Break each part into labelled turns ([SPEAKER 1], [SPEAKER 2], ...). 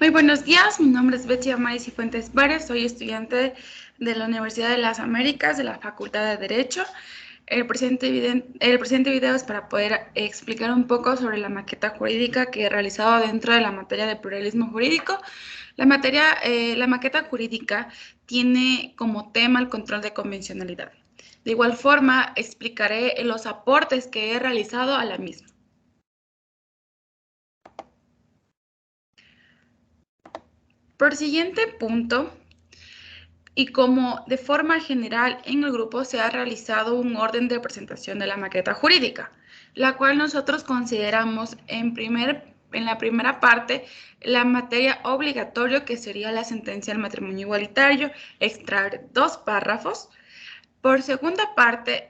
[SPEAKER 1] Muy buenos días, mi nombre es Betsy Amais y Fuentes Vares, soy estudiante de la Universidad de las Américas de la Facultad de Derecho. El presente video es para poder explicar un poco sobre la maqueta jurídica que he realizado dentro de la materia de pluralismo jurídico. La maqueta jurídica tiene como tema el control de convencionalidad. De igual forma, explicaré los aportes que he realizado a la misma. Por siguiente punto, y como de forma general en el grupo se ha realizado un orden de presentación de la maqueta jurídica, la cual nosotros consideramos en la primera parte la materia obligatoria, que sería la sentencia del matrimonio igualitario, extraer 2 párrafos. Por segunda parte,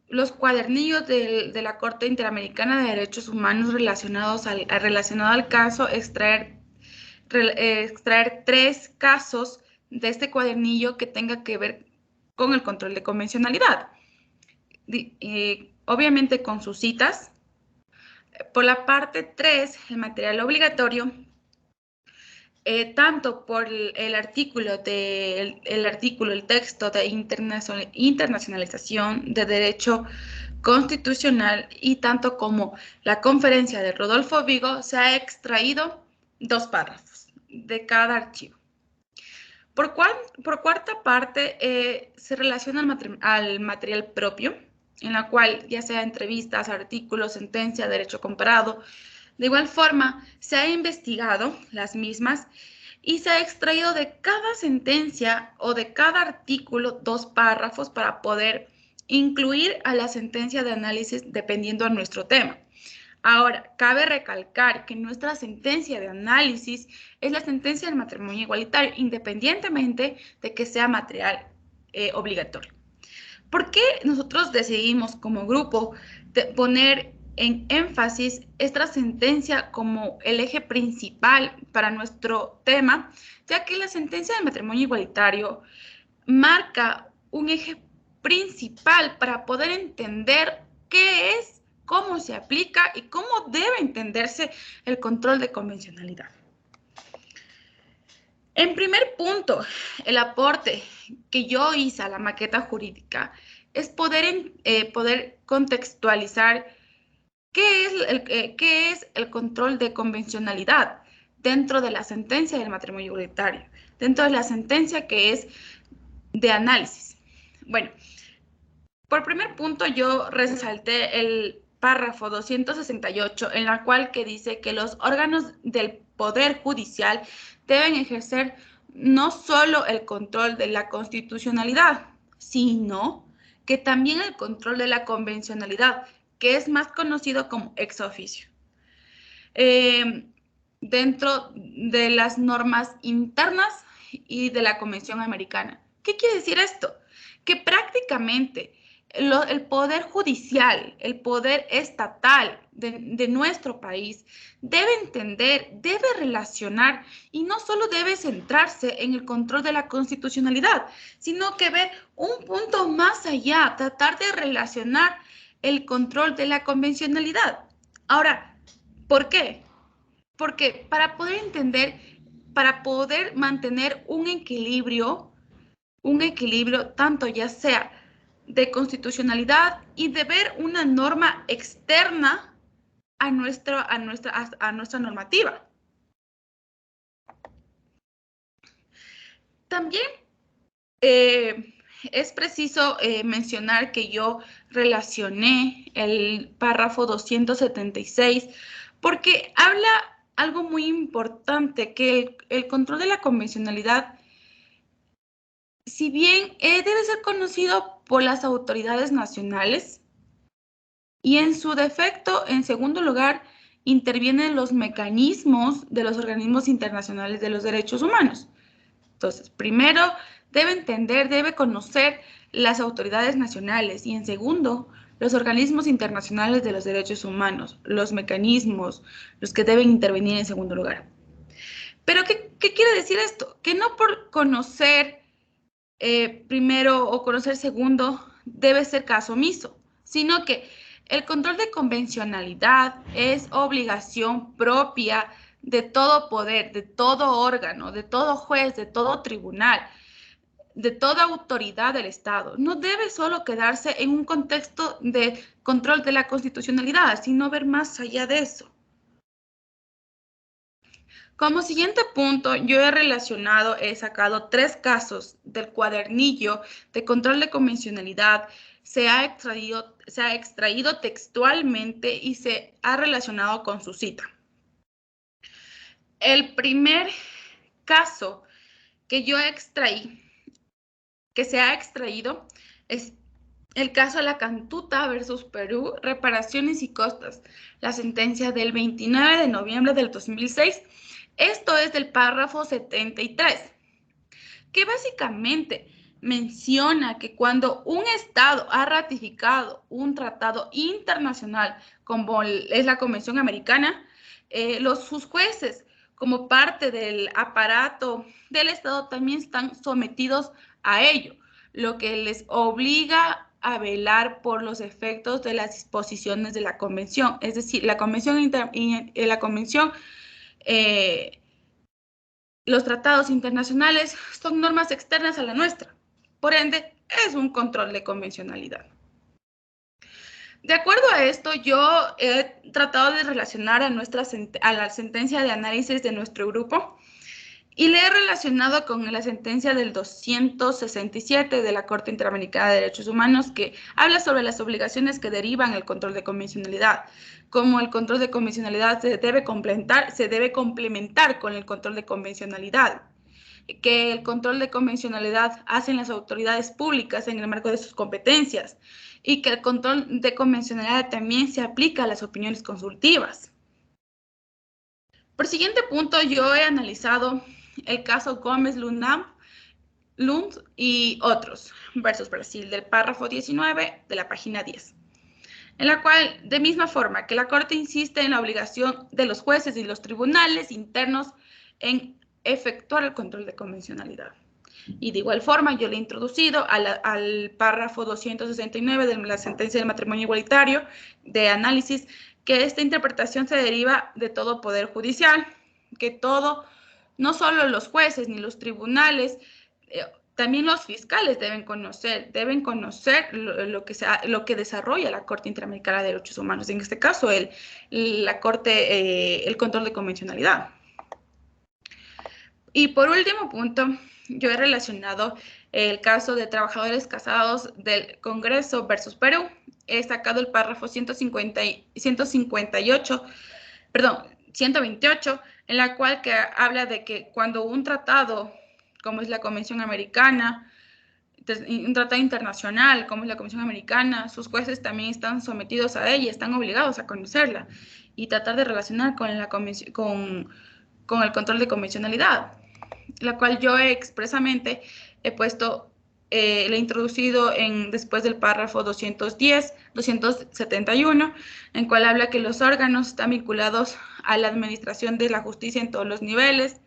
[SPEAKER 1] los cuadernillos de la Corte Interamericana de Derechos Humanos relacionado al caso, extraer 3 casos de este cuadernillo que tenga que ver con el control de convencionalidad. Obviamente con sus citas. Por la parte 3, el material obligatorio, tanto por el texto de internacionalización de derecho constitucional y tanto como la conferencia de Rodolfo Vigo, se ha extraído 2 párrafos de cada archivo. Por cuarta parte, se relaciona al material propio, en la cual ya sea entrevistas, artículos, sentencia, derecho comparado. De igual forma, se ha investigado las mismas y se ha extraído de cada sentencia o de cada artículo 2 párrafos para poder incluir a la sentencia de análisis dependiendo de nuestro tema. Ahora, cabe recalcar que nuestra sentencia de análisis es la sentencia del matrimonio igualitario, independientemente de que sea material obligatorio. ¿Por qué nosotros decidimos como grupo poner en énfasis esta sentencia como el eje principal para nuestro tema? Ya que la sentencia del matrimonio igualitario marca un eje principal para poder entender qué es, cómo se aplica y cómo debe entenderse el control de convencionalidad. En primer punto, el aporte que yo hice a la maqueta jurídica es poder contextualizar qué es el control de convencionalidad dentro de la sentencia del matrimonio igualitario, dentro de la sentencia que es de análisis. Bueno, por primer punto yo resalté el párrafo 268, en la cual que dice que los órganos del Poder Judicial deben ejercer no solo el control de la constitucionalidad, sino que también el control de la convencionalidad, que es más conocido como ex oficio. Dentro de las normas internas y de la Convención Americana. ¿Qué quiere decir esto? Que prácticamente el poder judicial, el poder estatal de nuestro país debe entender, debe relacionar y no solo debe centrarse en el control de la constitucionalidad, sino que ver un punto más allá, tratar de relacionar el control de la convencionalidad. Ahora, ¿por qué? Porque para poder entender, para poder mantener un equilibrio tanto ya sea de constitucionalidad y de ver una norma externa a nuestra normativa. También es preciso mencionar que yo relacioné el párrafo 276 porque habla algo muy importante, que el control de la convencionalidad, si bien debe ser conocido por las autoridades nacionales, y en su defecto, en segundo lugar, intervienen los mecanismos de los organismos internacionales de los derechos humanos. Entonces, primero, debe conocer las autoridades nacionales y en segundo, los organismos internacionales de los derechos humanos, los mecanismos, los que deben intervenir en segundo lugar. Pero, ¿qué quiere decir esto? Que no por conocer primero o conocer segundo debe ser caso omiso, sino que el control de convencionalidad es obligación propia de todo poder, de todo órgano, de todo juez, de todo tribunal, de toda autoridad del Estado. No debe solo quedarse en un contexto de control de la constitucionalidad, sino ver más allá de eso. Como siguiente punto, yo he sacado 3 casos del cuadernillo de control de convencionalidad. Se ha extraído textualmente y se ha relacionado con su cita. El primer caso que yo extraí, que se ha extraído, es el caso de la Cantuta versus Perú, reparaciones y costas, la sentencia del 29 de noviembre del 2006. Esto es del párrafo 73, que básicamente menciona que cuando un Estado ha ratificado un tratado internacional, como es la Convención Americana, sus jueces, como parte del aparato del Estado, también están sometidos a ello, lo que les obliga a velar por los efectos de las disposiciones de la Convención. Es decir, la Convención, los tratados internacionales son normas externas a la nuestra. Por ende, es un control de convencionalidad. De acuerdo a esto, yo he tratado de relacionar a la sentencia de análisis de nuestro grupo y le he relacionado con la sentencia del 267 de la Corte Interamericana de Derechos Humanos, que habla sobre las obligaciones que derivan del control de convencionalidad, como el control de convencionalidad se debe complementar con el control de convencionalidad, que el control de convencionalidad hacen las autoridades públicas en el marco de sus competencias y que el control de convencionalidad también se aplica a las opiniones consultivas. Por siguiente punto, yo he analizado el caso Gómez Lund y otros versus Brasil del párrafo 19 de la página 10, en la cual, de misma forma que la Corte insiste en la obligación de los jueces y los tribunales internos en efectuar el control de convencionalidad. Y de igual forma, yo le he introducido al párrafo 269 de la sentencia del matrimonio igualitario de análisis, que esta interpretación se deriva de todo poder judicial, que no solo los jueces ni los tribunales, también los fiscales deben conocer lo que desarrolla la Corte Interamericana de Derechos Humanos, en este caso el control de convencionalidad. Y por último punto, yo he relacionado el caso de trabajadores casados del Congreso versus Perú. He sacado el párrafo 128, en la cual que habla de que cuando un tratado, como es la Convención Americana, un tratado internacional, como es la Convención Americana, sus jueces también están sometidos a ella, están obligados a conocerla y tratar de relacionar con el control de convencionalidad, la cual yo expresamente he introducido después del párrafo 271, en cual habla que los órganos están vinculados a la administración de la justicia en todos los niveles,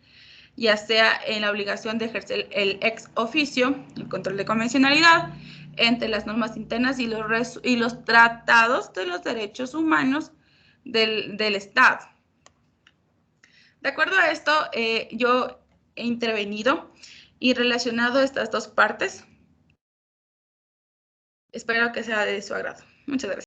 [SPEAKER 1] ya sea en la obligación de ejercer el ex oficio, el control de convencionalidad, entre las normas internas y los tratados de los derechos humanos del Estado. De acuerdo a esto, yo he intervenido y relacionado estas dos partes. Espero que sea de su agrado. Muchas gracias.